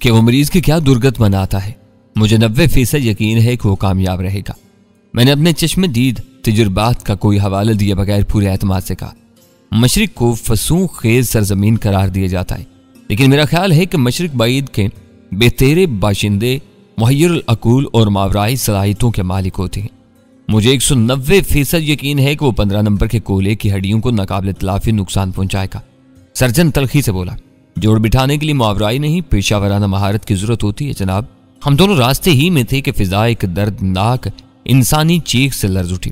कि वो मरीज की क्या दुर्गत बनाता है। मुझे 90% यकीन है कि वो कामयाब रहेगा। मैंने अपने चश्मे दीद तजुर्बात का कोई हवाला दिए बगैर पूरे एतमाद से कहा, मशरिक को फसूख खेज सरजमीन करार दिया जाता है, लेकिन मेरा ख्याल है कि मशरिक बाइद के बेतेरे बाशिंदे मुहय्यरुल अकूल और मावराई सलाहियतों के मालिक होते हैं। मुझे 190% यकीन है कि वो 15 नंबर के कोले की हड्डियों को नाकाबिल तलाफी नुकसान पहुंचाएगा। सर्जन तलखी से बोला, जोड़ बिठाने के लिए मुआवराई नहीं, पेशावराना महारत की जरूरत होती है जनाब। हम दोनों रास्ते ही में थे कि फिजा एक दर्दनाक इंसानी चीख से लर्ज उठी।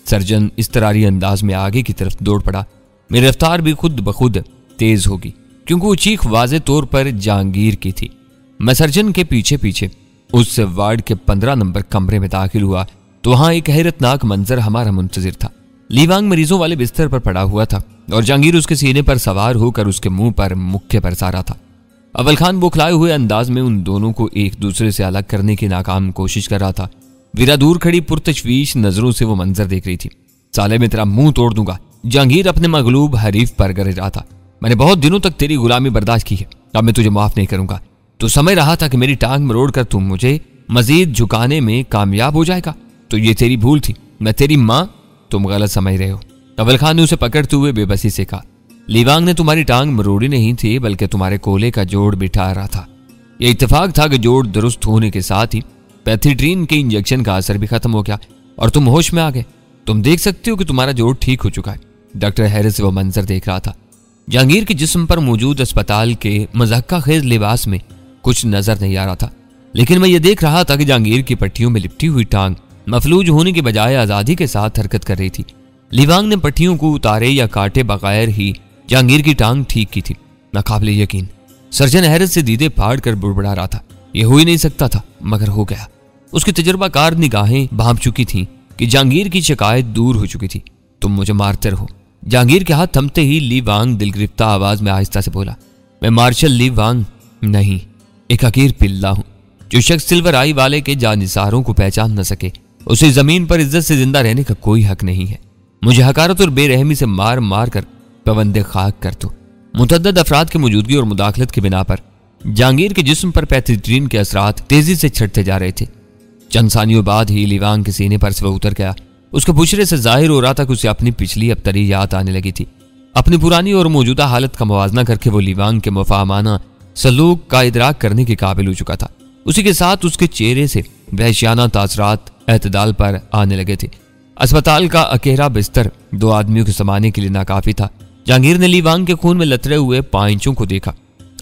सर्जन इस तरारी अंदाज में आगे की तरफ दौड़ पड़ा। मेरी रफ्तार भी खुद ब खुद तेज होगी, क्योंकि वो चीख वाज़े तौर पर जहांगीर की थी। मैं सर्जन के पीछे पीछे उस वार्ड के 15 नंबर कमरे में दाखिल हुआ तो वहां एक हैरतनाक मंजर हमारा मुंतजिर था। लीवांग मरीजों वाले बिस्तर पर पड़ा हुआ था और जहांगीर उसके सीने पर सवार होकर उसके मुंह पर मुक्के बरसा रहा था। अव्वल खान बौखलाए हुए अंदाज में उन दोनों को एक दूसरे से अलग करने की नाकाम कोशिश कर रहा था। वीरा दूर खड़ी पुरतशवीश नजरों से वो मंजर देख रही थी। साले में तेरा मुंह तोड़ दूंगा। जहांगीर अपने मगलूब हरीफ पर गिर रहा था। मैंने बहुत दिनों तक तेरी गुलामी बर्दाश्त की है, अब मैं तुझे माफ नहीं करूंगा। तो समय रहा था कि मेरी टांग मरोड़ कर तुम मुझे मजीद झुकाने में कामयाब हो जाएगा, तो ये तेरी भूल थी। मैं तेरी माँ, तुम गलत समझ रहे हो। अव्वल खान ने उसे पकड़ते हुए बेबसी से कहा, लीवांग ने तुम्हारी टांग मरोड़ी नहीं थी, बल्कि तुम्हारे कोले का जोड़ बिठा रहा था। यह इत्तेफाक था कि जोड़ दुरुस्त होने के साथ ही पैथिड्रीन के इंजेक्शन का असर भी खत्म हो गया और तुम होश में आ गए। तुम देख सकते हो कि तुम्हारा जोड़ ठीक हो चुका है। डॉक्टर हैरिस वो मंजर देख रहा था। जहांगीर के जिस्म पर मौजूद अस्पताल के मज़हका खेज लिबास में कुछ नजर नहीं आ रहा था, लेकिन मैं ये देख रहा था कि जहांगीर की पट्टियों में लिपटी हुई टांग मफलूज होने के बजाय आज़ादी के साथ हरकत कर रही थी। लीवांग ने पट्टियों को उतारे या काटे बगैर ही जहांगीर की टांग ठीक की थी। नाकाबिले यकीन। सर्जन हैरत से दीदे फाड़ कर बुड़बुड़ा रहा था। यह हो ही नहीं सकता था, मगर हो गया। उसकी तजुर्बाकार निगाहें भांप चुकी थीं कि जहांगीर की शिकायत दूर हो चुकी थी। तुम मुझे मारते रहो। जहांगीर के हाथ थमते ही लीवांग दिलगिरफ्ता आवाज में आहिस्ता से बोला, मैं मार्शल लीवांग नहीं, एक हकीर पिल्ला हूं। जो शख्स सिल्वर आई वाले के जानिसारों को पहचान न सके, उसे जमीन पर इज्जत से जिंदा रहने का कोई हक नहीं है। मुझे हकारत और बेरहमी से मार मार कर पवंदे खाक कर दो। मुतअद्दिद अफराद की मौजूदगी और मुदाखलत की बिना पर जहांगीर के जिस्म पर पैथिड्रीन के असरात तेजी से छटते जा रहे थे। चंद सानियों बाद ही लीवांग के सीने पर से वह उतर गया। उसके बुशरे से जाहिर हो रहा था कि उसे अपनी पिछली अबतरी याद आने लगी थी। अपनी पुरानी और मौजूदा हालत का मुवाजना करके वो लीवांग के मुफाहमाना सलूक का इदराक करने के काबिल हो चुका था। उसी के साथ उसके चेहरे से वहशियाना तासरात एतदाल पर आने लगे थे। अस्पताल का अकेरा बिस्तर 2 आदमियों के समाने के लिए नाकाफी था। जहांगीर ने लीवांग के खून में लतरे हुए पांचों को देखा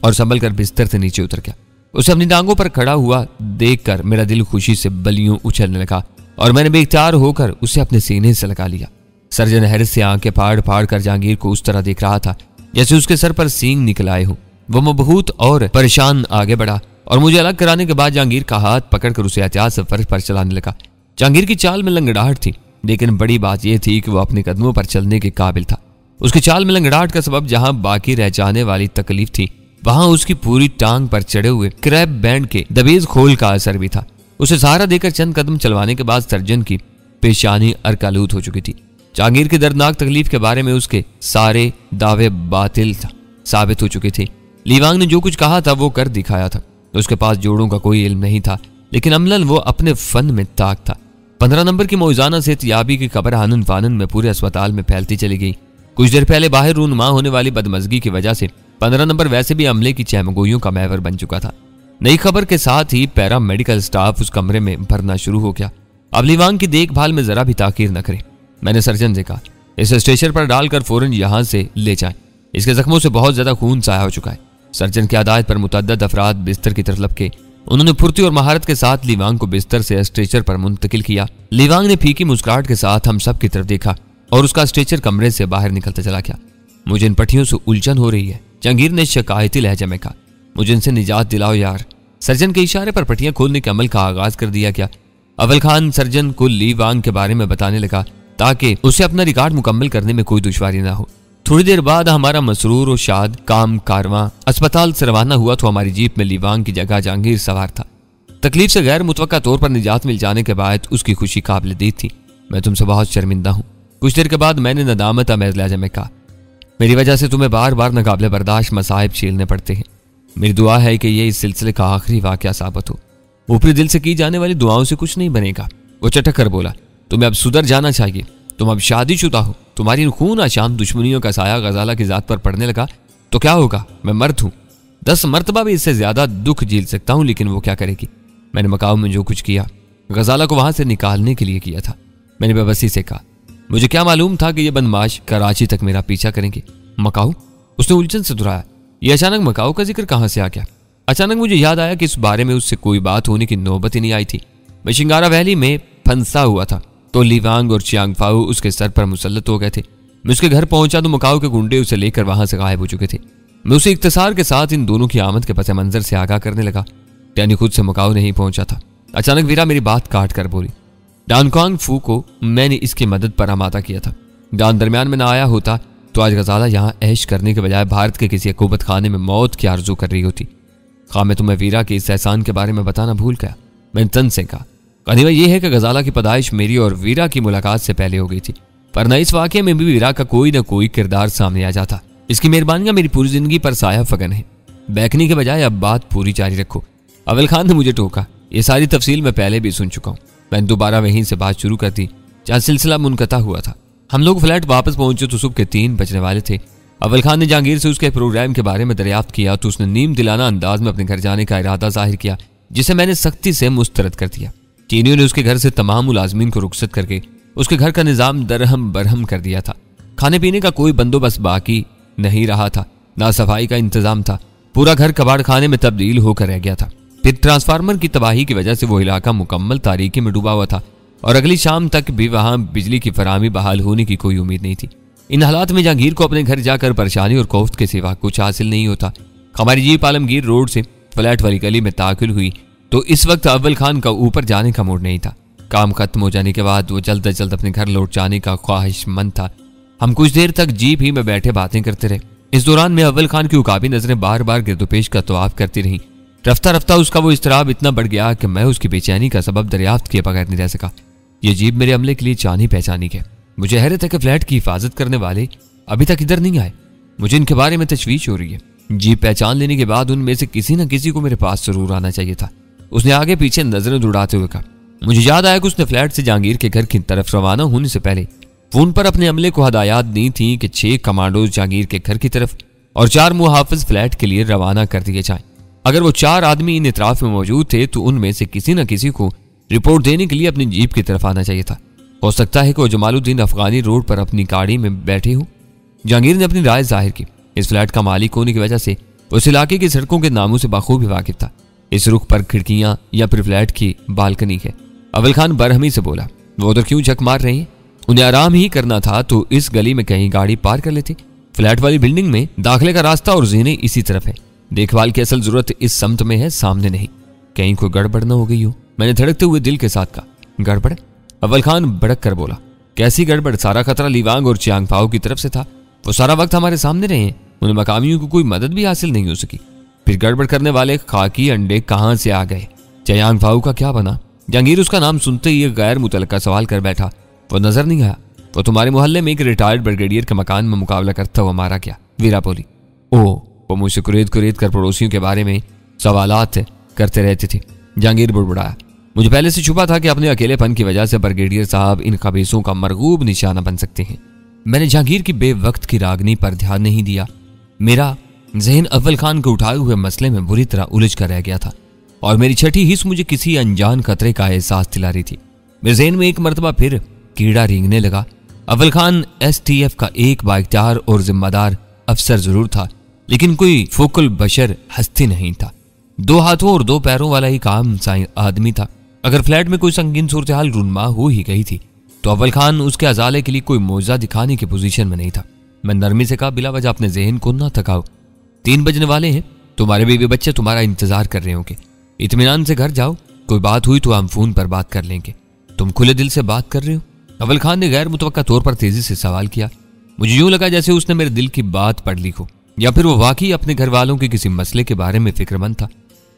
और संभल कर बिस्तर से नीचे उतर गया। उसे अपनी टांगों पर खड़ा हुआ देखकर मेरा दिल खुशी से बलियों उछलने लगा और मैंने बेख्तियार होकर उसे अपने सीने से लगा लिया। सर्जन हैरिस से आंखें फाड़ फाड़ कर जहांगीर को उस तरह देख रहा था जैसे उसके सर पर सींग निकल आए हो। वो मबहूत और परेशान आगे बढ़ा और मुझे अलग कराने के बाद जहांगीर का हाथ पकड़कर उसे एहतियात से फर्श पर चलाने लगा। जहांगीर की चाल में लंगड़ाहट थी, लेकिन बड़ी बात यह थी कि वो अपने कदमों पर चलने के काबिल था। उसकी चाल में लंगड़ाहट का सबब जहां बाकी रह जाने वाली तकलीफ थी, वहां उसकी पूरी टांग पर चढ़े हुए क्रैब बैंड के दबेज खोल का असर भी था। उसे सहारा देकर चंद कदम चलवाने के बाद सर्जन की पेशानी अर्कालूद हो चुकी थी। जहांगीर की दर्दनाक तकलीफ के बारे में उसके सारे दावे बातिल साबित हो चुके थे। लीवांग ने जो कुछ कहा था वो कर दिखाया था। उसके पास जोड़ों का कोई इल्म नहीं था, लेकिन अमलन वो अपने फन में ताक था। 15 नंबर की मौजाना सेहतयाबी की खबर हानन फानन में पूरे अस्पताल में फैलती चली गई। कुछ देर पहले बाहर रूनुमा होने वाली बदमजगी की वजह से 15 नंबर वैसे भी अमले की चहमगोइयों का महवर बन चुका था। नई खबर के साथ ही पैरा मेडिकल स्टाफ उस कमरे में भरना शुरू हो गया। अब लीवांग की देखभाल में जरा भी ताकीर न करे। मैंने सर्जन से कहा, इसे स्ट्रेचर पर डालकर फौरन यहां से ले जाएं। इसके जख्मों से बहुत ज्यादा खून साया हो चुका है। सर्जन की हिदायत पर मुतअद्दिद अफराद बिस्तर की तरफ लपके। उन्होंने फुर्ती और महारत के साथ लीवांग को बिस्तर से स्ट्रेचर पर मुंतकिल किया। लीवांग ने फीकी मुस्कुराहट के साथ हम सब की तरफ देखा और उसका स्ट्रेचर कमरे से बाहर निकलता चला गया। मुझे इन पट्टियों से उलझन हो रही है, जहांगीर ने शिकायती लहजे में कहा। मुझे इनसे निजात दिलाओ यार। सर्जन के इशारे पर पट्टियां खोलने के अमल का आगाज कर दिया गया। अव्वल खान सर्जन को लीवांग के बारे में बताने लगा ताकि उसे अपना रिकॉर्ड मुकम्मल करने में कोई दुश्वारी ना हो। थोड़ी देर बाद हमारा मसरूर और शाद काम कारवां अस्पताल से रवाना हुआ तो हमारी जीप में लीवांग की जगह जहांगीर सवार था। तकलीफ से गैर मुतवक्का तौर पर निजात मिल जाने के बाद उसकी खुशी काबिल दीद थी। मैं तुमसे बहुत शर्मिंदा हूँ। कुछ देर के बाद मैंने नदामत आमेज लहजे में कहा, मेरी वजह से तुम्हें बार बार नाकाबिले बर्दाश्त मसाइब झेलने पड़ते हैं। मेरी दुआ है कि ये इस सिलसिले का आखिरी वाकया साबित हो। ऊपरी दिल से की जाने वाली दुआओं से कुछ नहीं बनेगा। वो चटक कर बोला, तुम्हें अब सुधर जाना चाहिए। तुम अब शादीशुदा हो। तुम्हारी खून आशान दुश्मनियों का साया गजाला की जात पर पड़ने लगा तो क्या होगा? मैं मर्द हूं, 10 मरतबा भी इससे ज्यादा दुख झेल सकता हूं, लेकिन वो क्या करेगी? मैंने मकाऊ में जो कुछ किया गजाला को वहां से निकालने के लिए किया था। मैंने बेबसी से कहा, मुझे क्या मालूम था कि ये बदमाश कराची तक मेरा पीछा करेंगे। मकाऊ? उसने उलझन से दोहराया। ये अचानक मकाऊ का जिक्र कहां से आ गया? अचानक मुझे याद आया कि इस बारे में उससे कोई बात होने की नौबत ही नहीं आई थी। मैं शिंगारा वैली में फंसा हुआ था तो लीवांग और चियांगफाओ उसके सर पर मुसल्लत हो गए थे। मैं उसके घर पहुंचा तो मकाऊ के गुंडे उसे लेकर वहां से गायब हो चुके थे। मैं उसे इख्तिसार के साथ इन दोनों की आमद के पस मंजर से आगाह करने लगा। यानी खुद से मकाऊ नहीं पहुंचा था। अचानक वीरा मेरी बात काट कर बोली, डानकांग फू को मैंने इसकी मदद पर आमादा किया था। डान दरमियान में ना आया होता तो आज गजाला यहाँ ऐश करने के बजाय भारत के किसी हुकूमत खाने में मौत की आरजू कर रही होती। खा मैं तुम्हें वीरा के इस एहसान के बारे में बताना भूल गया। मैंने तन से कहा, कहानी यह है कि गजाला की पैदाइश मेरी और वीरा की मुलाकात से पहले हो गई थी, पर न इस वाकये में भी वीरा का कोई न कोई किरदार सामने आ जाता। इसकी मेहरबानियां मेरी पूरी जिंदगी पर साया फगन है। बैकने के बजाय अब बात पूरी जारी रखो। अव्वल खान ने मुझे टोका। ये सारी तफसील मैं पहले भी सुन चुका हूँ। मैंने दोबारा वहीं से बात शुरू कर दी जहाँ सिलसिला मुनक़ता हुआ था। हम लोग फ्लैट वापस पहुंचे तो सुबह के 3 बजने वाले थे। अव्वल खान ने जहांगीर से उसके प्रोग्राम के बारे में दरियाफ्त किया तो उसने नीम दिलाना अंदाज में अपने घर जाने का इरादा जाहिर किया, जिसे मैंने सख्ती से मुस्तरद कर दिया। चीनियों ने उसके घर से तमाम मुलाजमीन को रुखसत करके उसके घर का निज़ाम दरहम बरहम कर दिया था। खाने पीने का कोई बंदोबस्त बाकी नहीं रहा था, ना सफाई का इंतजाम था। पूरा घर कबाड़ खाने में तब्दील होकर रह गया था। फिर ट्रांसफार्मर की तबाही की वजह से वो इलाका मुकम्मल तारीकी में डूबा हुआ था और अगली शाम तक भी वहां बिजली की फराहमी बहाल होने की कोई उम्मीद नहीं थी। इन हालात में जहांगीर को अपने घर जाकर परेशानी और खौफ के सिवा कुछ हासिल नहीं होता। हमारी जीप आलमगीर रोड से फ्लैट वाली गली में दाखिल हुई तो इस वक्त अव्वल खान का ऊपर जाने का मूड नहीं था। काम खत्म हो जाने के बाद वो जल्द अज जल्द अपने घर लौट जाने का ख्वाहिशमंद था। हम कुछ देर तक जीप ही में बैठे बातें करते रहे। इस दौरान में अव्वल खान की उकाबी नजरें बार बार गिरदोपेश का तवाफ करती रहीं। रफ्ता रफ्ता उसका वो इस्तराब इतना बढ़ गया कि मैं उसकी बेचैनी का सबब दरियाफ्त किए बगैर नहीं रह सका। ये जीप मेरे अमले के लिए जानी पहचानी है। मुझे हैरत है कि फ्लैट की हिफाजत करने वाले अभी तक इधर नहीं आए। मुझे इनके बारे में तशवीश हो रही है। जीप पहचान लेने के बाद उनमें से किसी न किसी को मेरे पास जरूर आना चाहिए था। उसने आगे पीछे नजरें दौड़ाते हुए कहा। मुझे याद आया कि उसने फ्लैट से जहांगीर के घर की तरफ रवाना होने से पहले फोन पर अपने अमले को हदायत दी थी कि 6 कमांडोज जहांगीर के घर की तरफ और 4 मुहाफिज फ्लैट के लिए रवाना कर दिए जाएं। अगर वो 4 आदमी इन इतराफ में मौजूद थे तो उनमें से किसी न किसी को रिपोर्ट देने के लिए अपनी जीप की तरफ आना चाहिए था। हो सकता है कि वो जमालुद्दीन अफगानी रोड पर अपनी गाड़ी में बैठे हों। जहांगीर ने अपनी राय जाहिर की। इस फ्लैट का मालिक होने की वजह से उस इलाके की सड़कों के नामों से बाखूबी वाकिफ था। इस रुख पर खिड़कियां या फिर फ्लैट की बालकनी है। अव्वल खान बरहमी से बोला, वो उधर क्यों झक मार रहे हैं? उन्हें आराम ही करना था तो इस गली में कहीं गाड़ी पार कर लेते। फ्लैट वाली बिल्डिंग में दाखिले का रास्ता और जीने इसी तरफ है। देखभाल की असल जरूरत इस समत में है, सामने नहीं। कहीं कोई गड़बड़ न हो गई हो? मैंने धड़कते हुए दिल के साथ कहा। गड़बड़? अव्वल खान भड़क कर बोला, कैसी गड़बड़? सारा खतरा लीवांग और चियांगफाओ की तरफ से था। वो सारा वक्त हमारे सामने रहे हैं। उन्हें मकामियों को कोई मदद भी हासिल नहीं हो सकी। फिर गड़बड़ करने वाले खाकी अंडे कहां से आ गए? चियांगफाओ का क्या बना? जहांगीर उसका नाम सुनते ही गैर मुतलका सवाल कर बैठा। वो नजर नहीं आया। वो तुम्हारे मोहल्ले में एक रिटायर्ड ब्रिगेडियर के मकान में मुकाबला करता हुआ मारा गया। वीरा बोली। ओह, वो मुझसे कुरेद कर पड़ोसियों के बारे में सवालात करते रहते थे। जहांगीर बुड़बुड़ाया। मुझे पहले से छुपा था कि अपने अकेलेपन की वजह से ब्रिगेडियर साहब इन खबीसों का मरगूब निशाना बन सकते हैं। मैंने जहांगीर की बेवक्त की रागनी पर ध्यान नहीं दिया। मेरा जहन अव्वल खान को उठाए हुए मसले में बुरी तरह उलझ कर रह गया था और मेरी छठी हिस्स मुझे किसी अनजान खतरे का एहसास दिला रही थी। मेरे जहन में एक मरतबा फिर कीड़ा रेंगने लगा। अव्वल खान STF का एक बाइख्तियार और जिम्मेदार अफसर जरूर था, लेकिन कोई फोकल बशर हस्ती नहीं था। 2 हाथों और 2 पैरों वाला ही काम आदमी था। अगर फ्लैट में कोई संगीन सूरत-ए-हाल रूनमा हो ही गई थी तो अव्वल खान उसके अजाले के लिए कोई मौजा दिखाने की पोजीशन में नहीं था। मैं नरमी से कहा, बिला वजह अपने जहन को ना थकाओ। 3 बजने वाले हैं। तुम्हारे बीवी बच्चे तुम्हारा इंतजार कर रहे होंगे। इत्मीनान से घर जाओ। कोई बात हुई तो हम फोन पर बात कर लेंगे। तुम खुले दिल से बात कर रहे हो? अव्वल खान ने गैर मुतवक्का तौर पर तेजी से सवाल किया। मुझे यूं लगा जैसे उसने मेरे दिल की बात पढ़ ली हो, या फिर वो वाकई अपने घर वालों के किसी मसले के बारे में फिक्रमंद था।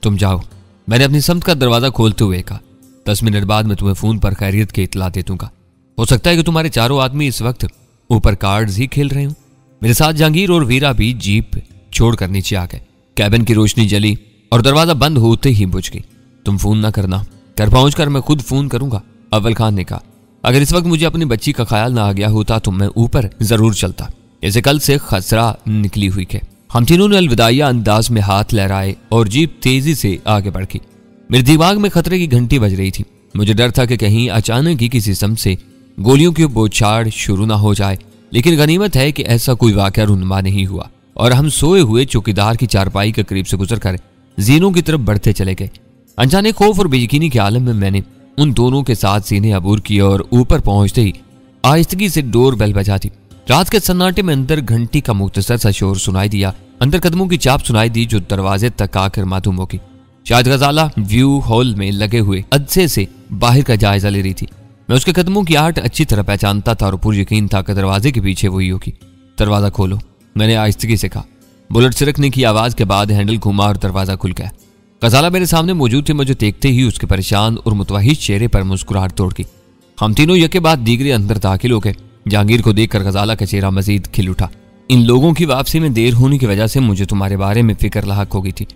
तुम जाओ। मैंने अपनी समत का दरवाजा खोलते हुए कहा। 10 मिनट बाद मैं तुम्हें फोन पर खैरियत की इतला दे दूंगा। हो सकता है कि तुम्हारे चारों आदमी इस वक्त ऊपर कार्ड्स ही खेल रहे हो। मेरे साथ जहांगीर और वीरा भी जीप छोड़कर नीचे आ गए। कैबिन की रोशनी जली और दरवाजा बंद होते ही बुझ गई। तुम फोन ना करना, घर पहुंचकर मैं खुद फोन करूंगा, अव्वल खान ने कहा। अगर इस वक्त मुझे अपनी बच्ची का ख्याल ना आ गया होता तो मैं ऊपर जरूर चलता। इसे कल से खसरा निकली हुई के। हम तीनों ने अलविदाइया अंदाज में हाथ लहराए और जीप तेजी से आगे बढ़ी। मेरे दिमाग में खतरे की घंटी बज रही थी। मुझे डर था कि कहीं अचानक ही किसी सम से गोलियों की बौछार शुरू ना हो जाए, लेकिन गनीमत है कि ऐसा कोई वाकया रुनमा नहीं हुआ और हम सोए हुए चौकीदार की चारपाई के करीब से गुजरकर जीनों की तरफ बढ़ते चले गए। अनजाने खौफ और बेयकीनी के आलम में मैंने उन दोनों के साथ सीने अबूर किए और ऊपर पहुंचते ही आहिस्तगी से डोर बेल बजा दी। रात के सन्नाटे में अंदर घंटी का मुख्तसर सा शोर सुनाई दिया। अंदर कदमों की चाप सुनाई दी जो दरवाजे तक आकर मालूम होगी। शायद गजाला व्यू हॉल में लगे हुए अदसे से बाहर का जायजा ले रही थी। मैं उसके कदमों की आहट अच्छी तरह पहचानता था और पूरी यकीन था कि दरवाजे के पीछे वही होगी। दरवाजा खोलो, मैंने आहिस्तगी से कहा। बुलेट सिरकने की आवाज के बाद हैंडल घुमा और दरवाजा खुल गया। गजाला मेरे सामने मौजूद थे। मुझे देखते ही उसके परेशान और मुतवाहिश चेहरे पर मुस्कुराहट तोड़ गई। हम तीनों यके बाद दीगरे अंदर दाखिल हो गए। जहांगीर को देखकर गजाला का चेहरा मजीद खिल उठा। इन लोगों की वापसी में देर होने की वजह से मुझे तुम्हारे बारे में फिक्र लाहक हो गई थी।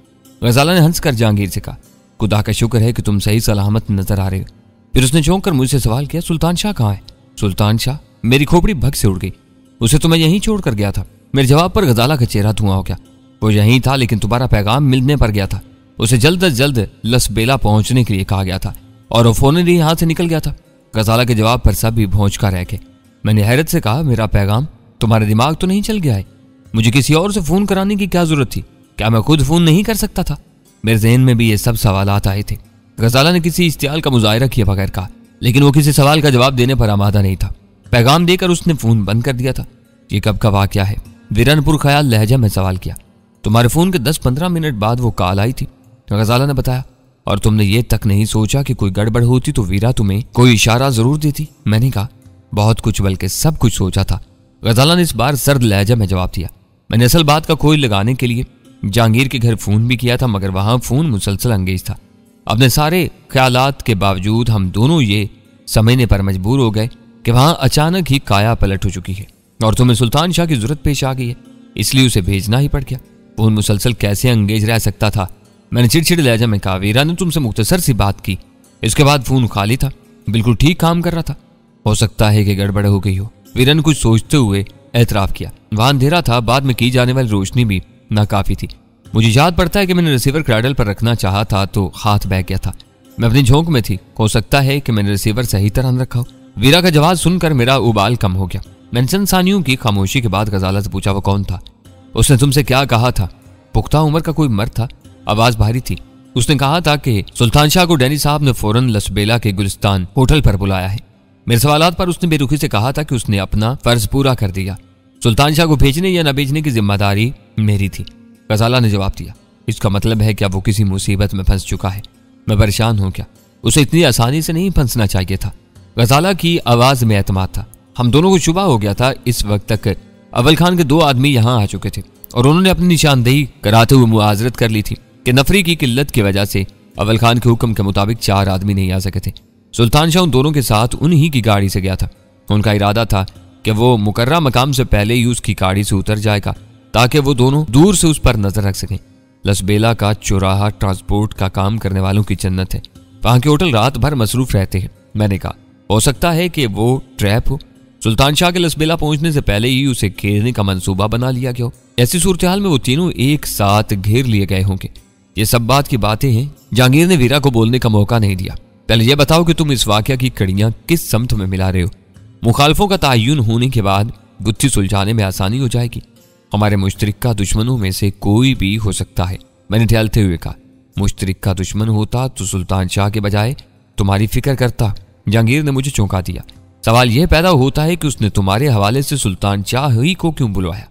गजाला ने हंसकर जहांगीर से कहा, खुदा का शुक्र है कि तुम सही सलामत नजर आ रहे हो। फिर उसने चौंक कर मुझसे सवाल किया, सुल्तान शाह कहाँ है? सुल्तान शाह? मेरी खोपड़ी भग से उड़ गई। उसे तो मैं यहीं छोड़ कर गया था। मेरे जवाब पर गजाला का चेहरा धुआं हो गया। वो यहीं था, लेकिन तुम्हारा पैगाम मिलने पर गया था। उसे जल्द अज जल्द लसबेला पहुंचने के लिए कहा गया था और वो फौरन ही हाथ से निकल गया था। गजाला के जवाब पर सब भी भौंचका रह गए। मैंने हैरत से कहा, मेरा पैगाम? तुम्हारा दिमाग तो नहीं चल गया है? मुझे किसी और से फोन कराने की क्या जरूरत थी? क्या मैं खुद फोन नहीं कर सकता था? मेरे जहन में भी ये सब सवालात आए थे। गजाला ने किसी इश्तियाल का मुजाहिरा किए बगैर कहा, लेकिन वो किसी सवाल का जवाब देने पर आमादा नहीं था। पैगाम देकर उसने फोन बंद कर दिया था। ये कब का वाकया है? वीरनपुर ख्याल लहजा में सवाल किया। तुम्हारे फोन के 10-15 मिनट बाद वो कॉल आई थी, गजाला ने बताया। और तुमने ये तक नहीं सोचा कि कोई गड़बड़ होती तो वीरा तुम्हें कोई इशारा जरूर देती? मैंने कहा, बहुत कुछ, बल्कि सब कुछ सोचा था। गजाला ने इस बार सर्द लहजा में जवाब दिया। मैंने असल बात का कोई लगाने के लिए जहांगीर के घर फोन भी किया था, मगर वहां फोन मुसलसल अंगेज था। अपने सारे ख्यालात के बावजूद हम दोनों ये समझने पर मजबूर हो गए कि वहां अचानक ही काया पलट हो चुकी है और तुम्हें सुल्तान शाह की जरूरत पेश आ गई है, इसलिए उसे भेजना ही पड़ गया। फोन मुसलसल कैसे अंगेज रह सकता था? मैंने चिड़चिड़ लहजा में कहा, वीरा ने तुमसे मुख्तसर सी बात की, इसके बाद फोन खाली था, बिल्कुल ठीक काम कर रहा था। हो सकता है कि गड़बड़ हो गई हो, वीरा ने कुछ सोचते हुए एतराफ किया। वहां अंधेरा था, बाद में की जाने वाली रोशनी भी नाकाफी थी। मुझे याद पड़ता है कि मैंने रिसीवर क्रैडल पर रखना चाहा था तो हाथ बह गया था। मैं अपनी झोंक में थी। हो सकता है कि मैंने रिसीवर सही तरह न रखा हो। वीरा का जवाब सुनकर मेरा उबाल कम हो गया। मैंने चंद सानियों की खामोशी के बाद गजाला से पूछा, वो कौन था? उसने तुमसे क्या कहा था? पुख्ता उम्र का कोई मर्द था, आवाज भारी थी। उसने कहा था कि सुल्तान शाह को डैनी साहब ने फौरन लसबेला के गुलिस्तान होटल पर बुलाया है। मेरे सवालात पर उसने बेरुखी से कहा था कि उसने अपना फर्ज पूरा कर दिया। सुल्तान शाह को भेजने या न भेजने की जिम्मेदारी मेरी थी। गजाला ने जवाब दिया, इसका मतलब है क्या वो किसी मुसीबत में फंस चुका है? मैं परेशान हूं क्या? उसे इतनी आसानी से नहीं फंसना चाहिए था। गजाला की आवाज में एतमाद था। हम दोनों को शुबा हो गया था। इस वक्त तक अव्वल खान के 2 आदमी यहाँ आ चुके थे और उन्होंने अपनी निशानदेही कराते हुए मुआजरत कर ली थी कि नफरी की किल्लत की वजह से अव्वल खान के हुक्म के मुताबिक 4 आदमी नहीं आ सके थे। सुल्तान शाह उन दोनों के साथ उन्हीं की गाड़ी से गया था। उनका इरादा था कि वो मुकर्रा मकाम से पहले ही उसकी गाड़ी से उतर जाएगा ताकि वो दोनों दूर से उस पर नजर रख सकें। लसबेला का चौराहा ट्रांसपोर्ट का काम करने वालों की जन्नत है। वहां के होटल रात भर मसरूफ रहते हैं। मैंने कहा, हो सकता है कि वो ट्रैप हो। सुल्तान शाह के लसबेला पहुंचने से पहले ही उसे घेरने का मंसूबा बना लिया गया हो। ऐसी सूरत हाल में वो तीनों एक साथ घेर लिए गए होंगे। ये सब बात की बातें हैं। जहांगीर ने वीरा को बोलने का मौका नहीं दिया। पहले यह बताओ कि तुम इस वाकया की कड़ियां किस समत में मिला रहे हो? मुखालफों का तयन होने के बाद गुत्थी सुलझाने में आसानी हो जाएगी। हमारे मुश्तरका दुश्मनों में से कोई भी हो सकता है। मैंने टहलते हुए कहा, मुश्तरका दुश्मन होता तो सुल्तान शाह के बजाय तुम्हारी फिक्र करता। जहांगीर ने मुझे चौंका दिया। सवाल यह पैदा होता है कि उसने तुम्हारे हवाले से सुल्तान शाह ही को क्यों बुलवाया?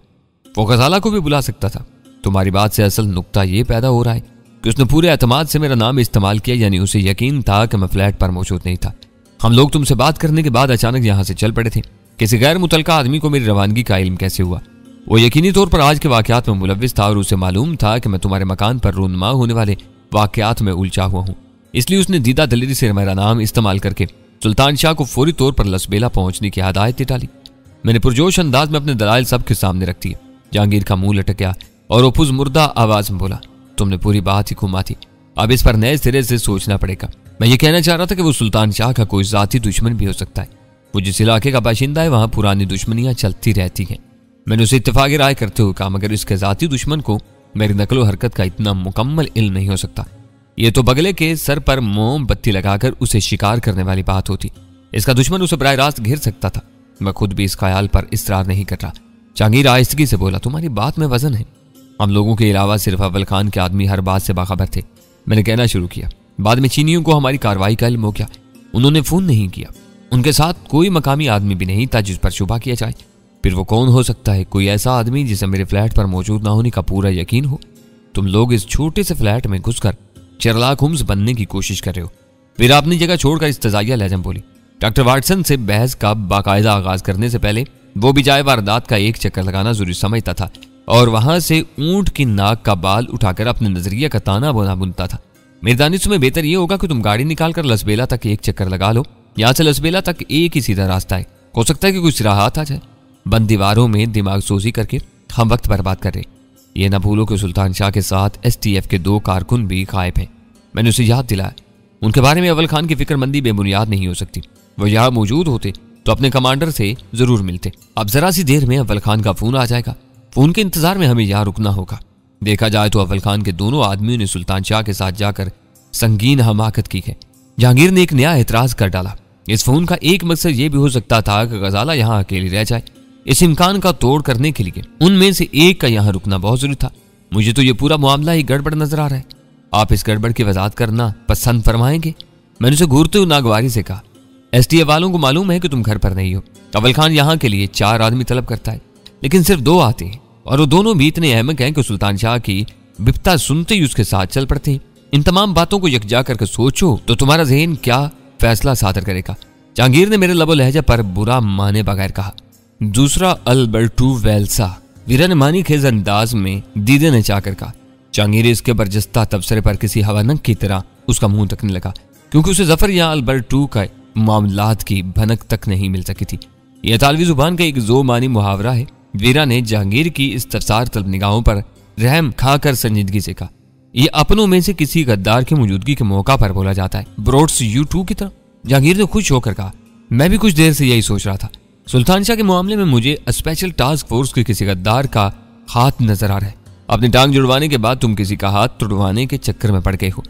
वो गजाला को भी बुला सकता था। तुम्हारी बात से असल नुक्ता यह पैदा हो रहा है कि उसने पूरे एतमाद से मेरा नाम इस्तेमाल किया, यानी उसे यकीन था कि मैं फ्लैट पर मौजूद नहीं था। हम लोग तुमसे बात करने के बाद अचानक यहाँ से चल पड़े थे। किसी गैर मुतलका आदमी को मेरी रवानगी का इल्म कैसे हुआ? वो यकीनी तौर पर आज के वाकयात में मुलव्विस था और उसे मालूम था कि मैं तुम्हारे मकान पर रूनमा होने वाले वाकयात में उलझा हुआ हूँ। इसलिए उसने दीदा दलेरी से मेरा नाम इस्तेमाल करके सुल्तान शाह को फौरी तौर पर लसबेला पहुंचने की हिदायत डाली। मैंने पुरजोश अंदाज में अपने दलाइल सबके सामने रख दिए। जहांगीर का मुंह लटक गया। और ओपुज मुर्दा आवाज में बोला, तुमने पूरी बात ही घुमा थी, अब इस पर नए सिरे से सोचना पड़ेगा। मैं ये कहना चाह रहा था कि वो सुल्तान शाह का कोई जाती दुश्मन भी हो सकता है। वो जिस इलाके का बाशिंदा है वहां पुरानी दुश्मनियां चलती रहती हैं। मैंने उसे इत्तेफाक राय करते हुए कहा, मगर इसके जाती दुश्मन को मेरी नकलो हरकत का इतना मुकम्मल इल्म नहीं हो सकता। ये तो बगले के सर पर मोमबत्ती लगाकर उसे शिकार करने वाली बात होती। इसका दुश्मन उसे बराह रास्त घेर सकता था। मैं खुद भी इस ख्याल पर इसरार नहीं कर रहा। जहांगीर आहिस्तगी से बोला, तुम्हारी बात में वजन है। हम लोगों के अलावा सिर्फ अव्वल खान के आदमी हर बात से बाखबर थे। मैंने कहना शुरू किया, बाद में चीनियों को हमारी कार्रवाई का इल्म हो गया। उन्होंने फोन नहीं किया। उनके साथ कोई मकामी आदमी भी नहीं था जिस पर शुबा किया जाए। फिर वो कौन हो सकता है? कोई ऐसा आदमी जिसे मेरे फ्लैट पर मौजूद ना होने का पूरा यकीन हो। तुम लोग इस छोटे से फ्लैट में घुसकर चरलाक हुम्स बनने की कोशिश कर रहे हो। फिर अपनी जगह छोड़कर इस्तजाइया लहजम बोली। डॉक्टर वाटसन से बहस का बाकायदा आगाज करने से पहले वो भी जाए वारदात का एक चक्कर लगाना जरूरी समझता था और वहां से ऊंट की नाक का बाल उठाकर अपने नजरिया का ताना बोना बुनता था। मेरे दानिश में बेहतर ये होगा कि तुम गाड़ी निकालकर लसबेला तक एक चक्कर लगा लो। यहाँ से लसबेला तक एक ही सीधा रास्ता है। हो सकता है कि कुछ राहत आ जाए। बंद दीवारों में दिमाग सोजी करके हम वक्त बर्बाद कर रहे। ये ना भूलो कि सुल्तान शाह के साथ STF के 2 कारकुन भी गायब हैं। मैंने उसे याद दिलाया, उनके बारे में अव्वल खान की फिक्रमंदी बेबुनियाद नहीं हो सकती। वो यहाँ मौजूद होते तो अपने कमांडर से जरूर मिलते। अब जरा सी देर में अव्वल खान का फोन आ जाएगा। फोन के इंतजार में हमें यहाँ रुकना होगा। देखा जाए तो अव्वल खान के दोनों आदमियों ने सुल्तान शाह के साथ जाकर संगीन हमाकत की है। जहांगीर ने एक नया एतराज कर डाला। इस फोन का एक मकसद ये भी हो सकता था कि गजाला यहाँ अकेली रह जाए। इस इम्कान का तोड़ करने के लिए उनमें से एक का यहाँ रुकना बहुत जरूरी था। मुझे तो ये पूरा मामला ही गड़बड़ नजर आ रहा है। आप इस गड़बड़ की वजाहत करना पसंद फरमाएंगे? मैंने उसे घूरते हुए नागवारी से कहा, STF वालों को मालूम है कि तुम घर पर नहीं हो। अव्वल खान यहाँ के लिए 4 आदमी तलब करता है, लेकिन सिर्फ 2 आते हैं और वो दोनों भी इतने अहमक हैं कि सुल्तान शाह की बिपता सुनते ही उसके साथ चल पड़ते हैं। इन तमाम बातों को यकजा करके सोचो तो तुम्हारा जहन क्या फैसला सादर करेगा। जहांगीर ने मेरे लबो लहजा पर बुरा माने बगैर कहा। दूसरा अल्बर्टो वेल्सा, वीरा ने मानी खेज अंदाज में दीदे ने चाकर कहा। जहांगीर इसके बरजस्ता तबसरे पर किसी हवानक की तरह उसका मुंह तकने लगा, क्योंकि उसे जफर या अल्बर्टो का मामलात की भनक तक नहीं मिल सकी थी। यह तालवी जुबान का एक जो मानी मुहावरा है। वीरा ने जहांगीर की इस तफसार तलब निगाहों पर रहम खाकर संजीदगी से कहा, यह अपनों में से किसी गद्दार की मौजूदगी के मौका पर बोला जाता है, ब्रोड्स U2 की तरह। जहांगीर ने खुश होकर कहा, मैं भी कुछ देर से यही सोच रहा था। सुल्तान शाह के मामले में मुझे स्पेशल टास्क फोर्स के किसी गद्दार का हाथ नजर आ रहा है। अपनी टांग जुड़वाने के बाद तुम किसी का हाथ तुड़वाने के चक्कर में पड़ गए हो।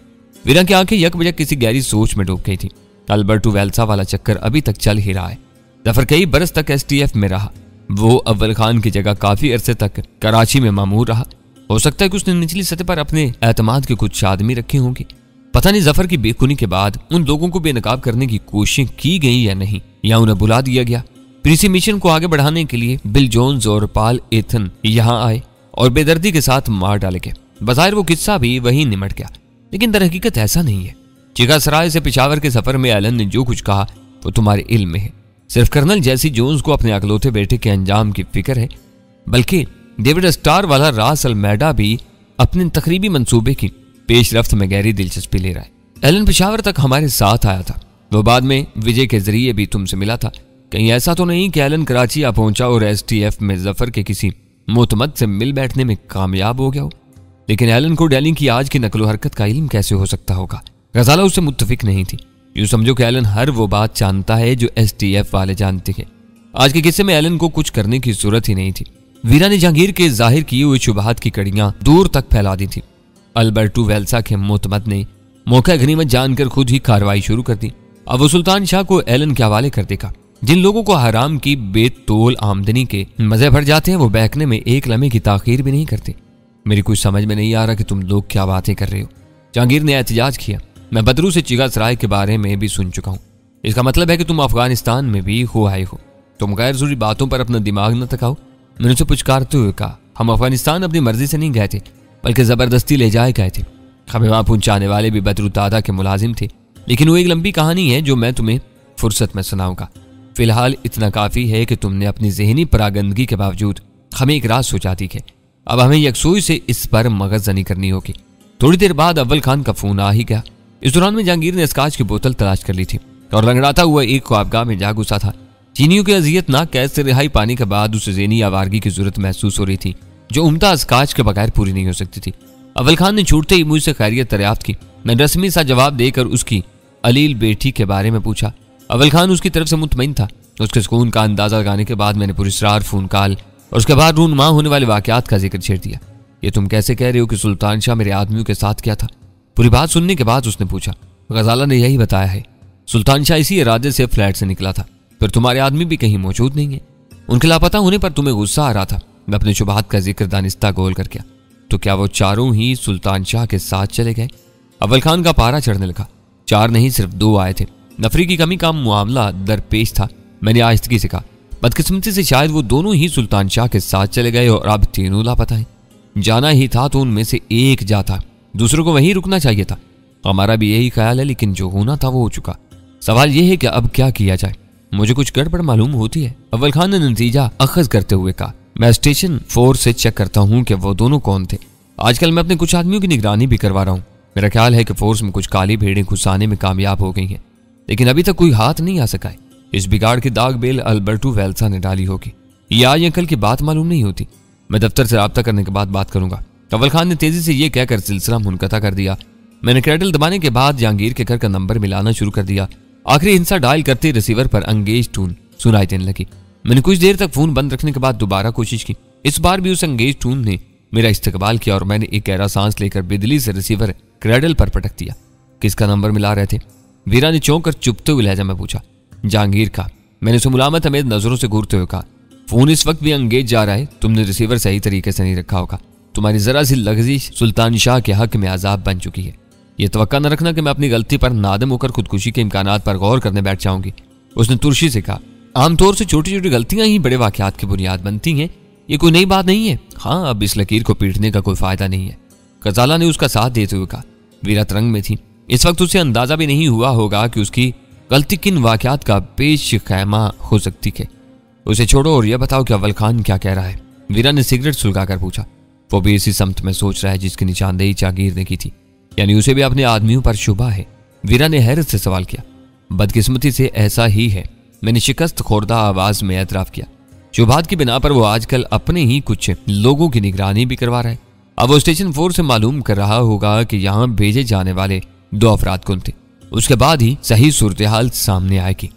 वीरा की आंखें यकबजक किसी गहरी सोच में डूब गई थी। अल्बर्टो वेल्सा वाला चक्कर अभी तक चल ही रहा है। जफर कई बरस तक STF में रहा। वो अव्वल खान की जगह काफी अरसे तक कराची में मामूर रहा। हो सकता है कि उसने निचली सतह पर अपने एतमाद के कुछ आदमी रखे होंगे। पता नहीं जफर की बेखुनी के बाद उन लोगों को बेनकाब करने की कोशिश की गई या नहीं, या उन्हें बुला दिया गया। प्रीसी मिशन को आगे बढ़ाने के लिए बिल जोन्स और पाल एथन यहाँ आए और बेदर्दी के साथ मार डाले गए। बज़ाहिर वो किस्सा भी वहीं निमट गया, लेकिन दर हकीकत ऐसा नहीं है। चिका सराय से पेशावर के सफर में एलन ने जो कुछ कहा वो तुम्हारे इल्म में है। सिर्फ कर्नल जैसी जोन्स को अपने अकलौते बेटे के अंजाम की फिक्र है, बल्कि डेविड स्टार वाला रास अलमेडा भी अपने तकरीबी मंसूबे की पेशरफ्त में गहरी दिलचस्पी ले रहा है। एलन पेशावर तक हमारे साथ आया था। वो बाद में विजय के जरिए भी तुमसे मिला था। कहीं ऐसा तो नहीं कि एलन कराची आ पहुंचा और STF में जफर के किसी मोतमद से मिल बैठने में कामयाब हो गया हो? लेकिन एलन को डेलिंग की आज की नकलो हरकत का इल्म कैसे हो सकता होगा? गजाला उससे मुत्तफिक नहीं थी। यूं समझो कि एलन हर वो बात जानता है जो STF वाले जानते हैं। आज के किस्से में एलन को कुछ करने की जरूरत ही नहीं थी। वीरा ने जहांगीर के जाहिर किए हुए शुबहात की कड़ियां दूर तक फैला दी थी। अल्बर्टो वेल्सा के मोतमद ने मौका गनीमत जानकर खुद ही कार्रवाई शुरू कर दी। अब वो सुल्तान शाह को एलन के हवाले कर देगा। जिन लोगों को हराम की बेतोल आमदनी के मजे भर जाते हैं वो बहकने में एक लम्हे की ताखीर भी नहीं करते। मेरी कुछ समझ में नहीं आ रहा कि तुम लोग क्या बातें कर रहे हो। जहांगीर ने एहतजाज किया, मैं बदरू से चिगा सराय के बारे में भी सुन चुका हूँ। इसका मतलब है कि तुम अफगानिस्तान में भी हो आए हो। तुम गैर जरूरी बातों पर अपना दिमाग न थकाओ। मैंने उसे पुचकारते हुए कहा, हम अफगानिस्तान अपनी मर्जी से नहीं गए थे, बल्कि जबरदस्ती ले जाए गए थे। हमें वहां पहुंचाने वाले भी बदरू दादा के मुलाजिम थे, लेकिन वो एक लंबी कहानी है जो मैं तुम्हें फुर्सत में सुनाऊंगा। फिलहाल इतना काफी है कि तुमने अपनी जहनी परागंदगी के बावजूद हमें एक राज सोचा दी है। अब हमें यकसुई से इस पर मगजजनी करनी होगी। थोड़ी देर बाद अव्वल खान का फोन आ ही गया। इस दौरान में जहांगीर ने स्काच की बोतल तलाश कर ली थी और लंगड़ाता हुआ एक ख्वाबगाह में जा घुसा था। चीनियों की अजियतनाक कैद से रिहाई पाने के बाद उसे ज़हनी आवारगी की जरूरत महसूस हो रही थी। जो मुमताज काज के बगैर पूरी नहीं हो सकती थी। अव्वल खान ने छूटते ही मुझसे खैरियत दरियाफ्त की। मैंने रस्मी सा जवाब देकर उसकी अलील बेटी के बारे में पूछा। अव्वल खान उसकी तरफ से मुतमईन था। उसके सुकून का अंदाजा लगाने के बाद मैंने पुरस्रार फोन कॉल और उसके बाद रूनमा होने वाले वाकयात का जिक्र छेड़ दिया। ये तुम कैसे कह रहे हो कि सुल्तान शाह मेरे आदमियों के साथ क्या था? पूरी बात सुनने के बाद उसने पूछा। गजाला ने यही बताया है, सुल्तान शाह इसी इरादे से फ्लैट से निकला था, फिर तुम्हारे आदमी भी कहीं मौजूद नहीं है। उनके लापता होने पर तुम्हें गुस्सा आ रहा था। मैं अपने शुबहात का जिक्र दानिस्ता गोल कर गया। तो क्या वो चारों ही सुल्तान शाह के साथ चले गए? अव्वल खान का पारा चढ़ने लगा। 4 नहीं सिर्फ 2 आए थे। नफरी की कमी का मामला दरपेश था। मैंने आहिस्तगी से कहा, बदकिस्मती से शायद वो दोनों ही सुल्तान शाह के साथ चले गए और अब तीनों लापता है। जाना ही था तो उनमें से एक जाता, दूसरों को वहीं रुकना चाहिए था। हमारा भी यही ख्याल है, लेकिन जो होना था वो हो चुका। सवाल यह है कि अब क्या किया जाए? मुझे कुछ गड़बड़ मालूम होती है। अव्वल खान ने नतीजा अखज करते हुए कहा, मैं स्टेशन 4 से चेक करता हूँ कि वो दोनों कौन थे। आजकल मैं अपने कुछ आदमियों की निगरानी भी करवा रहा हूँ। मेरा ख्याल है कि फोर्स में कुछ काली भेड़ें घुसाने में कामयाब हो गई हैं, लेकिन अभी तक कोई हाथ नहीं आ सका है। इस बिगाड़ की दाग बेल अल्बर्टो वेल्सा ने डाली होगी। ये आज या कल की बात मालूम नहीं होती। मैं दफ्तर से राब्ता करने के बाद बात करूंगा। अव्वल खान ने तेजी से ये कहकर सिलसिला मुनक़ता कर दिया। मैंने क्रैडल दबाने के बाद जहांगीर के घर का नंबर मिलाना शुरू कर दिया। आखिरी हिंसा डायल करते रिसीवर पर अंगेज टून सुनाई देने लगी। मैंने कुछ देर तक फोन बंद रखने के बाद दोबारा कोशिश की। इस बार भी उस अंगेज टून ने मेरा इस्तकबाल किया और मैंने एक गहरा सांस लेकर बिजली से रिसीवर क्रैडल पर पटक दिया। किसका नंबर मिला रहे थे? वीरा ने चौंक कर चुपते हुए लहजा में पूछा। जहांगीर का। मैंने उसे मुलामत हमें नजरों से घूरते हुए कहा, फोन इस वक्त भी अंगेज जा रहा है। तुमने रिसीवर सही तरीके से नहीं रखा होगा। तुम्हारी जरा सी लग्जिश सुल्तान शाह के हक में आजाब बन चुकी है। यह तवक्का न रखना कि मैं अपनी गलती पर नादम होकर खुदकुशी के इम्कानात पर गौर करने बैठ जाऊंगी। उसने तुर्शी से कहा, आमतौर से छोटी छोटी गलतियां ही बड़े वाकयात की बुनियाद बनती हैं। ये कोई नई बात नहीं है। हाँ, अब इस लकीर को पीटने का कोई फायदा नहीं है। गजाला ने उसका साथ देते हुए कहा। वीरा तरंग में थी। इस वक्त उसे अंदाजा भी नहीं हुआ होगा कि उसकी गलती किन वाकयात का पेश खैमा हो सकती है। उसे छोड़ो और यह बताओ कि अव्वल खान क्या कह रहा है? वीरा ने सिगरेट सुलगाकर पूछा। वो भी इसी समत में सोच रहा है जिसकी निशानदेही जहांगीर ने की थी, यानी उसे भी अपने आदमियों पर शुबा है। वीरा ने हैरत से सवाल किया। बदकिस्मती से ऐसा ही है। मैंने शिकस्त खोरदा आवाज में एतराफ किया। शुभात की बिना पर वो आजकल अपने ही कुछ लोगों की निगरानी भी करवा रहा है। अब वो स्टेशन 4 से मालूम कर रहा होगा कि यहाँ भेजे जाने वाले 2 अफराद कौन थे। उसके बाद ही सही सूरत हाल सामने आएगी।